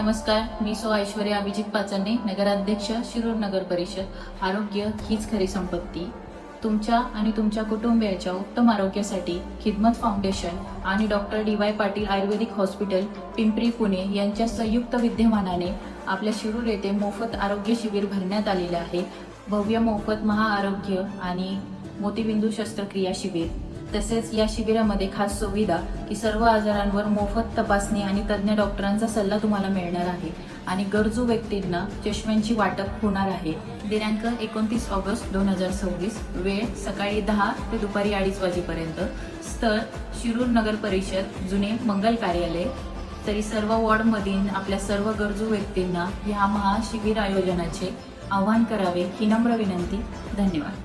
नमस्कार, मी ऐश्वर्या अभिजित पाचन्ने, नगराध्यक्ष, शिरूर नगर परिषद। आरोग्य हीच खरी संपत्ती। तुमच्या आणि तुमच्या कुटुंबियाच्या उत्तम आरोग्यासाठी खिदमत फाउंडेशन आणि डॉक्टर DY पाटील आयुर्वेदिक हॉस्पिटल, पिंपरी, पुणे यांच्या संयुक्त विद्यमानाने आपल्या शिरूर येथे मोफत आरोग्य शिबिर भरण्यात आलेले आहे। भव्य मोफत महाआरोग्य आणि मोतीबिंदू शस्त्रक्रिया शिबिर। तसेच या शिबिरामध्ये खास सुविधा की सर्व आजारांवर मोफत तपासणी आणि तज्ञ डॉक्टरांचा सल्ला तुम्हाला मिळणार आहे आणि गरजू व्यक्तींना चष्म्यांची वाटप होणार आहे। दिनांक 29 ऑगस्ट 2026, वेळ सकाळी 10 ते दुपारी 2:30 वाजेपर्यंत। स्थळ शिरूर नगर परिषद, जुने मंगल कार्यालय। तरी सर्व वॉर्डमधील आपल्या सर्व गरजू व्यक्तींना या महाशिबिर आयोजनाचे आवाहन करावे ही नम्र विनंती। धन्यवाद।